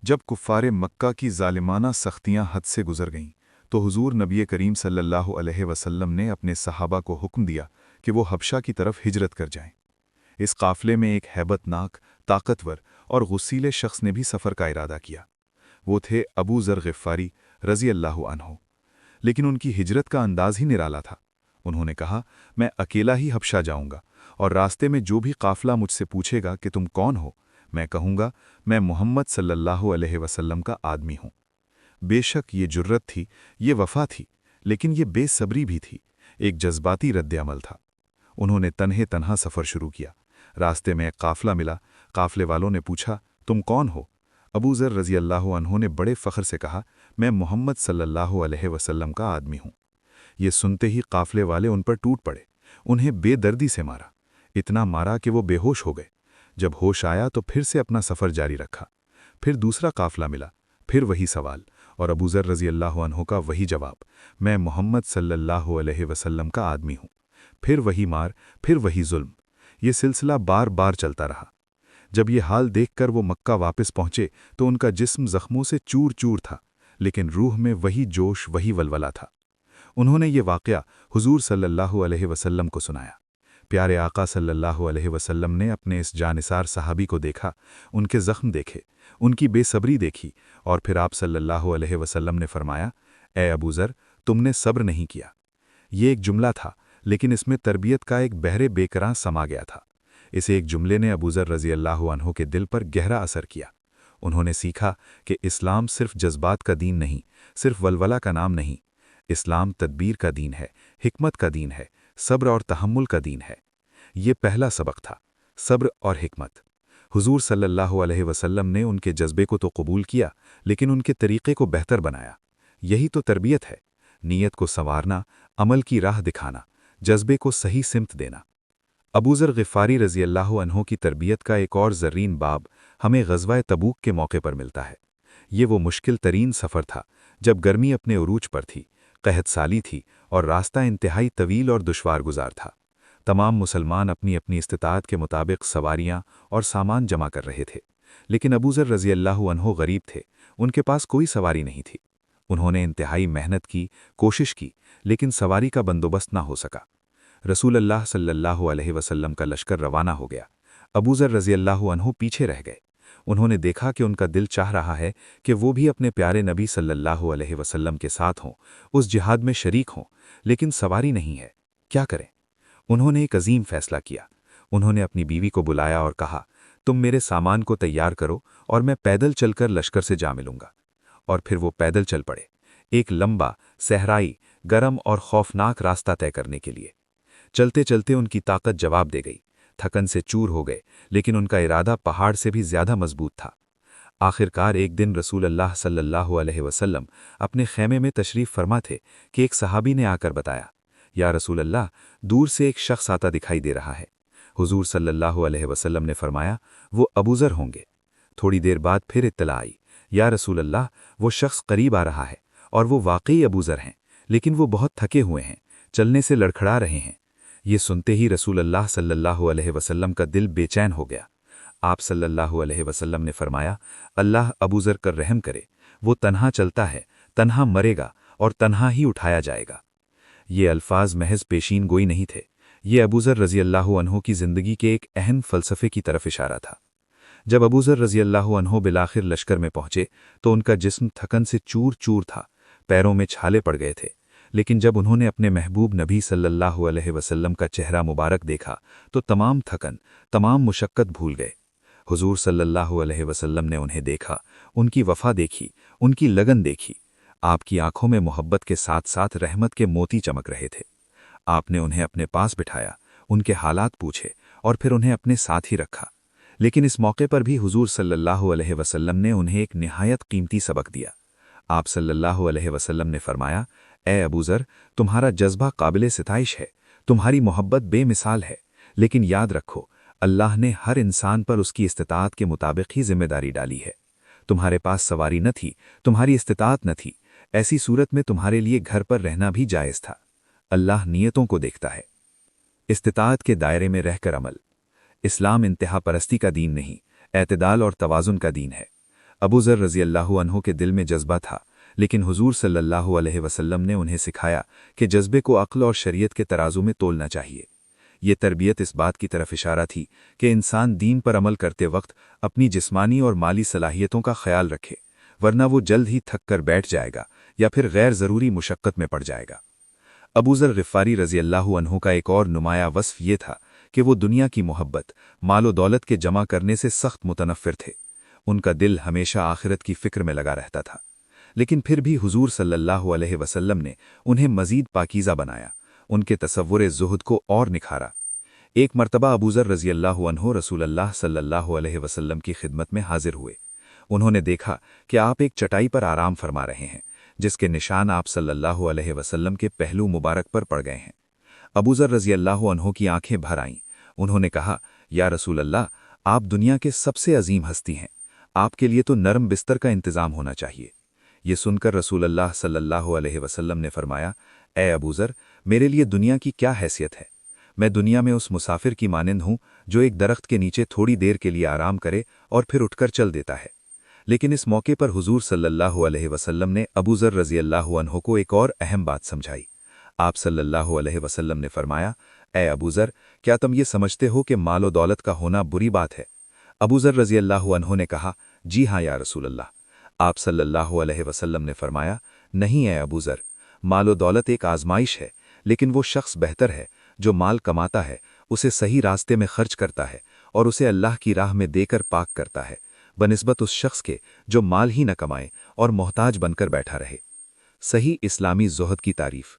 जब कुफ़ार मक्का की ज़ालिमाना सख्तियाँ हद से गुज़र गईं तो हुज़ूर नबी करीम सल्लल्लाहु अलैहि वसल्लम ने अपने सहाबा को हुक्म दिया कि वो हबशा की तरफ हिजरत कर जाएं। इस काफ़िले में एक हैबतनाक, ताकतवर और गुस्सीले शख्स ने भी सफ़र का इरादा किया। वो थे अबू ज़र ग़िफ़ारी रज़ी अल्लाहु अन्हु। लेकिन उनकी हिजरत का अंदाज़ ही निराला था। उन्होंने कहा, मैं अकेला ही हबशा जाऊँगा और रास्ते में जो भी काफ़िला मुझसे पूछेगा कि तुम कौन हो, मैं कहूँगा मैं मोहम्मद सल्लल्लाहु अलैहि वसल्लम का आदमी हूँ। बेशक ये जुर्रत थी, ये वफ़ा थी, लेकिन ये बेसब्री भी थी, एक जज्बाती रद्द-अमल था। उन्होंने तन्हे तन्हा सफ़र शुरू किया। रास्ते में एक काफ़िला मिला। काफ़िले वालों ने पूछा, तुम कौन हो? अबू ज़र रज़ी अल्लाहु अन्हु ने बड़े फ़ख्र से कहा, मैं मोहम्मद सल्लल्लाहु अलैहि वसल्लम का आदमी हूँ। ये सुनते ही काफ़िले वाले उन पर टूट पड़े। उन्हें बेदर्दी से मारा, इतना मारा कि वो बेहोश हो गए। जब होश आया तो फिर से अपना सफ़र जारी रखा। फिर दूसरा काफ़िला मिला, फिर वही सवाल, और अबू ज़र रज़ी अल्लाहु अन्हु का वही जवाब, मैं मोहम्मद सल्लल्लाहु अलैहि वसल्लम का आदमी हूँ। फिर वही मार, फिर वही जुल्म। ये सिलसिला बार बार चलता रहा। जब ये हाल देखकर वो मक्का वापस पहुँचे तो उनका जिस्म ज़ख्मों से चूर चूर था, लेकिन रूह में वही जोश, वही वलवला था। उन्होंने ये वाक़या हुज़ूर सल्लल्लाहु अलैहि वसल्लम को सुनाया। प्यारे आका सल्लल्लाहु अलैहि वसल्लम ने अपने इस जानिसार सहाबी को देखा, उनके ज़ख्म देखे, उनकी बेसब्री देखी, और फिर आप सल्लल्लाहु अलैहि वसल्लम ने फरमाया, ए अबू ज़र, तुमने सब्र नहीं किया। ये एक जुमला था, लेकिन इसमें तरबियत का एक बहरे बेकरां समा गया था। इस एक जुमले ने अबू ज़र रज़ी अल्लाहु अन्हु के दिल पर गहरा असर किया। उन्होंने सीखा कि इस्लाम सिर्फ जज्बात का दीन नहीं, सिर्फ वलवला का नाम नहीं। इस्लाम तदबीर का दीन है, हिकमत का दीन है, सब्र और तहम्मुल का दीन है। ये पहला सबक था, सब्र और हिकमत। हुज़ूर सल्लल्लाहु अलैहि वसल्लम ने उनके जज्बे को तो कबूल किया, लेकिन उनके तरीक़े को बेहतर बनाया। यही तो तरबियत है, नीयत को संवारना, अमल की राह दिखाना, जज्बे को सही सिमत देना। अबू ज़र ग़िफ़ारी रज़ी अल्लाहु अन्हु की तरबियत का एक और ज़र्रीन बाब हमें ग़ज़वा तबूक के मौके पर मिलता है। ये वो मुश्किल तरीन सफ़र था जब गर्मी अपने उरूज पर थी, क़हत साली थी और रास्ता इंतहाई तवील और दुश्वार गुजार था। तमाम मुसलमान अपनी अपनी इस्तिताअत के मुताबिक सवारियाँ और सामान जमा कर रहे थे, लेकिन अबू ज़र रज़ी अल्लाहु अन्हु गरीब थे, उनके पास कोई सवारी नहीं थी। उन्होंने इंतहाई मेहनत की, कोशिश की, लेकिन सवारी का बंदोबस्त ना हो सका। रसूल अल्लाह सल्लल्लाहु अलैहि वसल्लम का लश्कर रवाना हो गया। अबू ज़र रज़ी अल्लाहु अन्हु पीछे रह गए। उन्होंने देखा कि उनका दिल चाह रहा है कि वो भी अपने प्यारे नबी सल्लल्लाहु अलैहि वसल्लम के साथ हों, उस जिहाद में शरीक हों, लेकिन सवारी नहीं है, क्या करें? उन्होंने एक अजीम फ़ैसला किया। उन्होंने अपनी बीवी को बुलाया और कहा, तुम मेरे सामान को तैयार करो और मैं पैदल चलकर लश्कर से जा मिलूंगा। और फिर वो पैदल चल पड़े, एक लंबा, सहराई, गरम और खौफनाक रास्ता तय करने के लिए। चलते चलते उनकी ताकत जवाब दे गई, थकन से चूर हो गए, लेकिन उनका इरादा पहाड़ से भी ज़्यादा मजबूत था। आखिरकार एक दिन रसूल अल्लाह सल्लल्लाहु अलैहि वसल्लम अपने खैमे में तशरीफ़ फरमा थे कि एक सहाबी ने आकर बताया, या रसूल अल्लाह, दूर से एक शख्स आता दिखाई दे रहा है। हुजूर सल्लल्लाहु अलैहि वसल्लम ने फरमाया, वो अबू ज़र होंगे। थोड़ी देर बाद फिर इत्तला आई, या रसूल अल्लाह, वो शख्स करीब आ रहा है और वो वाकई अबू ज़र हैं, लेकिन वो बहुत थके हुए हैं, चलने से लड़खड़ा रहे हैं। ये सुनते ही रसूल अल्लाह सल्लल्लाहु अलैहि वसल्लम का दिल बेचैन हो गया। आप सल्लल्लाहु अलैहि वसल्लम ने फरमाया, अल्लाह अबू ज़र कर रहम करे, वो तन्हा चलता है, तन्हा मरेगा और तन्हा ही उठाया जाएगा। ये अल्फाज महज पेशीन गोई नहीं थे, ये अबू ज़र रज़ी अल्लाहु अन्हु की ज़िंदगी के एक अहम फ़लसफ़े की तरफ इशारा था। जब अबू ज़र रज़ी अल्लाहु अन्हु बिलाखिर लश्कर में पहुँचे तो उनका जिस्म थकन से चूर चूर था, पैरों में छाले पड़ गए थे, लेकिन जब उन्होंने अपने महबूब नबी सल्लल्लाहु अलैहि वसल्लम का चेहरा मुबारक देखा तो तमाम थकन, तमाम मुशक्क़त भूल गए। हुजूर सल्लल्लाहु अलैहि वसल्लम ने उन्हें देखा, उनकी वफ़ा देखी, उनकी लगन देखी। आपकी आंखों में मोहब्बत के साथ साथ रहमत के मोती चमक रहे थे। आपने उन्हें अपने पास बिठाया, उनके हालात पूछे और फिर उन्हें अपने साथ ही रखा। लेकिन इस मौके पर भी हुजूर सल्लल्लाहु अलैहि वसल्लम ने उन्हें एक निहायत कीमती सबक दिया। आप सल्लल्लाहु अलैहि वसल्लम ने फरमाया, ए अबू ज़र, तुम्हारा जज्बा काबिले सिताइश है, तुम्हारी मोहब्बत बेमिसाल है, लेकिन याद रखो, अल्लाह ने हर इंसान पर उसकी इस्तिताअत के मुताबिक ही जिम्मेदारी डाली है। तुम्हारे पास सवारी न थी, तुम्हारी इस्तिताअत न थी, ऐसी सूरत में तुम्हारे लिए घर पर रहना भी जायज़ था। अल्लाह नीयतों को देखता है। इस्तिताअत के दायरे में रहकर अमल। इस्लाम इंतहा परस्ती का दीन नहीं, एतदाल और तवाज़ुन का दीन है। अबू ज़र रज़ी अल्लाहु अन्हु के दिल में जज्बा था, लेकिन हुजूर सल्लल्लाहु अलैहि वसल्लम ने उन्हें सिखाया कि जज्बे को अक्ल और शरीयत के तराजू में तोलना चाहिए। ये तरबियत इस बात की तरफ इशारा थी कि इंसान दीन पर अमल करते वक्त अपनी जिस्मानी और माली सलाहियतों का ख्याल रखे, वरना वो जल्द ही थक कर बैठ जाएगा या फिर गैर ज़रूरी मुशक्क़त में पड़ जाएगा। अबू ज़र ग़िफ़ारी रज़ी अल्लाहु अन्हु का एक और नुमाया वस्फ़ ये था कि वो दुनिया की मोहब्बत, मालो दौलत के जमा करने से सख्त मुतनफ़िर थे। उनका दिल हमेशा आखिरत की फ़िक्र में लगा रहता था, लेकिन फिर भी हुजूर सल्लल्लाहु अलैहि वसल्लम ने उन्हें मज़ीद पाकीज़ा बनाया, उनके तसव्वुर ज़ुहद को और निखारा। एक मर्तबा अबू ज़र रज़ी अल्लाहु अन्हु रसूलुल्लाह सल्लल्लाहु अलैहि वसल्लम की खिदमत में हाजिर हुए। उन्होंने देखा कि आप एक चटाई पर आराम फरमा रहे हैं, जिसके निशान आप सल्लल्लाहु अलैहि वसल्लम के पहलू मुबारक पर पड़ गए हैं। अबू ज़र रज़ी अल्लाहु अन्हु की आंखें भर आईं। उन्होंने कहा, या रसूल अल्लाह, आप दुनिया के सबसे अजीम हस्ती हैं, आपके लिए तो नरम बिस्तर का इंतज़ाम होना चाहिए। ये सुनकर रसूल अल्लाह सल्लल्लाहु अलैहि वसल्लम ने फरमाया, ए अबू ज़र, मेरे लिए दुनिया की क्या हैसियत है। मैं दुनिया में उस मुसाफिर की मानिंद हूँ जो एक दरख्त के नीचे थोड़ी देर के लिए आराम करे और फिर उठकर चल देता है। लेकिन इस मौके पर हुजूर सल्लल्लाहु अलैहि वसल्लम ने अबू ज़र रज़ी अल्लाहु अन्हु को एक और अहम बात समझाई। आप सल्लल्लाहु अलैहि वसल्लम ने फरमाया, ए अबू ज़र, क्या तुम ये समझते हो कि मालो दौलत का होना बुरी बात है? अबू ज़र रज़ी अल्लाहु अन्हु ने कहा, जी हाँ या रसूल अल्लाह। आप सल्लल्लाहु अलैहि वसल्लम ने फरमाया, नहीं ए अबू ज़र, मालो दौलत एक आजमाइश है, लेकिन वो शख्स बेहतर है जो माल कमाता है, उसे सही रास्ते में खर्च करता है और उसे अल्लाह की राह में देकर पाक करता है, बनिस्बत उस शख्स के जो माल ही न कमाए और मोहताज बनकर बैठा रहे। सही इस्लामी ज़ुहद की तारीफ़।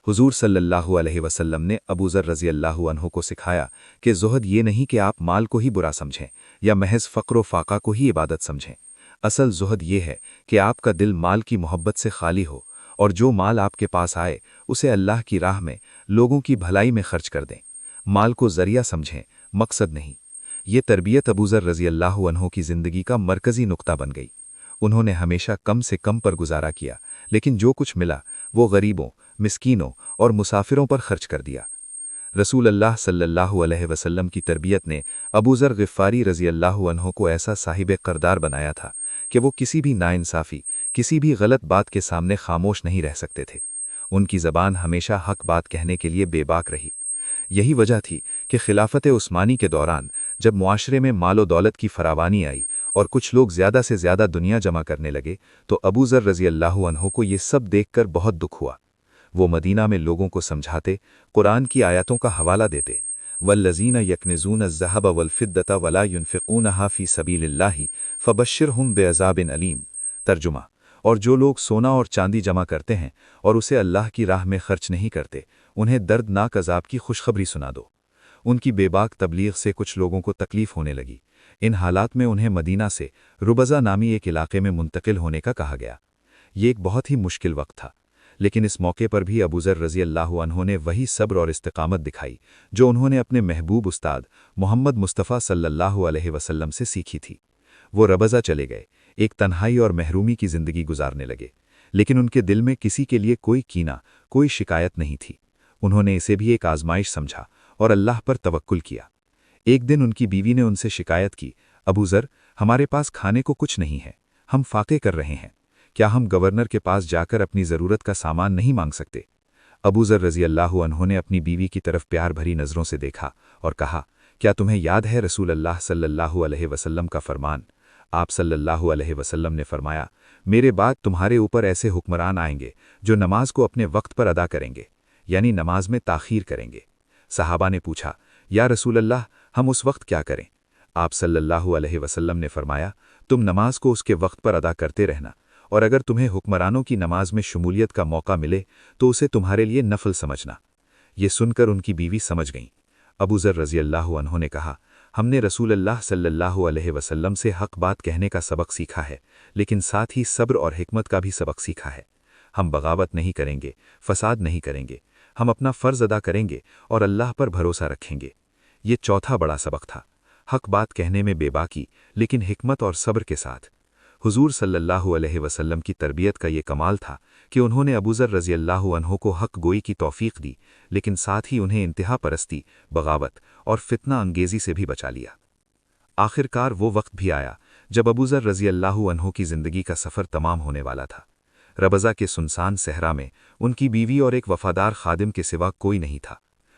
हुजूर सल्लल्लाहु अलैहि वसल्लम ने अबू ज़र रज़ी अल्लाहु अन्हु को सिखाया कि ज़ुहद ये नहीं कि आप माल को ही बुरा समझें या महज फ़क्र व फ़ाक़ा को ही इबादत समझें। असल ज़ुहद ये है कि आपका दिल माल की मोहब्बत से खाली हो और जो माल आपके पास आए उसे अल्लाह की राह में, लोगों की भलाई में खर्च कर दें। माल को ज़रिया समझें, मकसद नहीं। ये तरबियत अबू ज़र रज़ी अल्लाहु अन्हु की ज़िंदगी का मरकज़ी नुक्ता बन गई। उन्होंने हमेशा कम से कम पर गुजारा किया, लेकिन जो कुछ मिला वो गरीबों, मिस्कीनों और मुसाफिरों पर खर्च कर दिया। रसूल अल्लाह सल्लल्लाहु अलैहि वसल्लम की तरबियत ने अबू ज़र ग़िफ़ारी रज़ी अल्लाहु अन्हु को ऐसा साहिब क़रदार बनाया था कि वो किसी भी नाइंसाफ़ी, किसी भी गलत बात के सामने खामोश नहीं रह सकते थे। उनकी ज़बान हमेशा हक बात कहने के लिए बेबाक रही। यही वजह थी कि खिलाफत उस्मानी के दौरान जब मुआशरे में मालो दौलत की फरावानी आई और कुछ लोग ज़्यादा से ज़्यादा दुनिया जमा करने लगे, तो अबू ज़र रज़ी अल्लाहु अन्हु को ये सब देखकर बहुत दुख हुआ। वो मदीना में लोगों को समझाते, कुरान की आयतों का हवाला देते, वल्लज़ीना यकनिज़ून अज़्ज़हब वल्फ़िद्दत वला युनफ़िक़ूनहा फ़ी सबीलिल्लाहि फ़बश्शिरहुम बिअज़ाबिन अलीम। तर्जुमा, और जो लोग सोना और चांदी जमा करते हैं और उसे अल्लाह की राह में खर्च नहीं करते, उन्हें दर्दनाक अज़ाब की खुशखबरी सुना दो। उनकी बेबाक तबलीग से कुछ लोगों को तकलीफ होने लगी। इन हालात में उन्हें मदीना से रुबज़ा नामी एक इलाके में मुंतकिल होने का कहा गया। ये एक बहुत ही मुश्किल वक्त था, लेकिन इस मौके पर भी अबू ज़र रज़ी अल्लाहु अन्हु ने वही सब्र और इस्तिक़ामत दिखाई जो उन्होंने अपने महबूब उस्ताद मोहम्मद मुस्तफ़ा सल्लल्लाहु अलैहि वसल्लम से सीखी थी। वो रबज़ा चले गए, एक तन्हाई और महरूमी की ज़िंदगी गुजारने लगे, लेकिन उनके दिल में किसी के लिए कोई कीना, कोई शिकायत नहीं थी। उन्होंने इसे भी एक आजमाइश समझा और अल्लाह पर तवक्कुल किया। एक दिन उनकी बीवी ने उनसे शिकायत की, अबू ज़र, हमारे पास खाने को कुछ नहीं है, हम फाके कर रहे हैं, क्या हम गवर्नर के पास जाकर अपनी ज़रूरत का सामान नहीं मांग सकते? अबू ज़र रज़ी अल्लाहु अन्हु ने अपनी बीवी की तरफ प्यार भरी नज़रों से देखा और कहा, क्या तुम्हें याद है रसूल अल्लाह सल्लल्लाहु अलैहि वसल्लम का फरमान? आप सल्लल्लाहु अलैहि वसल्लम ने फरमाया, मेरे बाद तुम्हारे ऊपर ऐसे हुक्मरान आएंगे जो नमाज को अपने वक्त पर अदा करेंगे, यानी नमाज में ताख़ीर करेंगे। सहाबा ने पूछा, या रसूल अल्लाह, हम उस वक्त क्या करें? आप सल्लल्लाहु अलैहि वसल्लम ने फरमाया, तुम नमाज को उसके वक्त पर अदा करते रहना, और अगर तुम्हें हुक्मरानों की नमाज में शमूलियत का मौका मिले तो उसे तुम्हारे लिए नफल समझना। ये सुनकर उनकी बीवी समझ गईं। अबू ज़र रज़ी अल्लाहु अन्हु ने कहा, हमने रसूल अल्लाह सल्लल्लाहु अलैहि वसल्लम से हक बात कहने का सबक सीखा है, लेकिन साथ ही सब्र और हिकमत का भी सबक सीखा है। हम बगावत नहीं करेंगे, फसाद नहीं करेंगे, हम अपना फ़र्ज़ अदा करेंगे और अल्लाह पर भरोसा रखेंगे। ये चौथा बड़ा सबक था, हक बात कहने में बेबाकी, लेकिन हिकमत और सब्र के साथ। हुजूर सल्लल्लाहु अलैहि वसल्लम की तरबियत का ये कमाल था कि उन्होंने अबू ज़र रज़ी अल्लाहु अन्हु को हक गोई की तौफ़ीक़ दी, लेकिन साथ ही उन्हें इंतहा परस्ती, बगावत और फितना अंगेज़ी से भी बचा लिया। आखिरकार वो वक्त भी आया جب ابوذر رضی اللہ عنہ کی زندگی کا سفر تمام ہونے والا تھا، ربضہ کے سنسان صحرا میں ان کی بیوی اور ایک وفادار خادم کے سوا کوئی نہیں تھا۔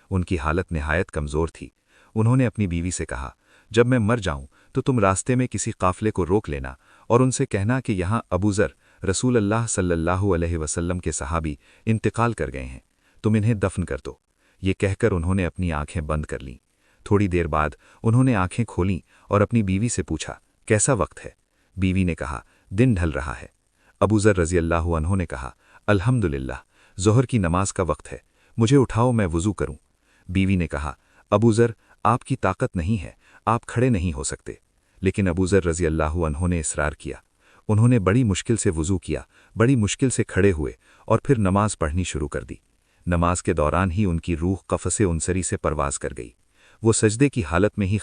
ان کی حالت نہایت کمزور تھی۔ انہوں نے اپنی بیوی سے کہا، جب میں مر جاؤں تو تم راستے میں کسی قافلے کو روک لینا اور ان سے کہنا کہ یہاں ابوذر رسول اللہ صلی اللہ علیہ وسلم کے صحابی انتقال کر گئے ہیں، تم انہیں دفن کر دو۔ یہ کہہ کر انہوں نے اپنی آنکھیں بند کر لیں۔ تھوڑی دیر بعد انہوں نے آنکھیں کھولیں اور اپنی بیوی سے پوچھا، کیسا وقت ہے؟ بیوی نے کہا، دن ڈھل رہا ہے۔ ابوذر رضی اللہ عنہ نے کہا، الحمدللہ، ظہر کی نماز کا وقت ہے، مجھے اٹھاؤ، میں وضو کروں۔ بیوی نے کہا، ابوذر، آپ کی طاقت نہیں ہے، آپ کھڑے نہیں ہو سکتے۔ لیکن ابوذر رضی اللہ عنہ نے اصرار کیا۔ انہوں نے بڑی مشکل سے وضو کیا، بڑی مشکل سے کھڑے ہوئے اور پھر نماز پڑھنی شروع کر دی۔ نماز کے دوران ہی ان کی روح قفس عنصری سے پرواز کر گئی۔ وہ سجدے کی حالت میں ہی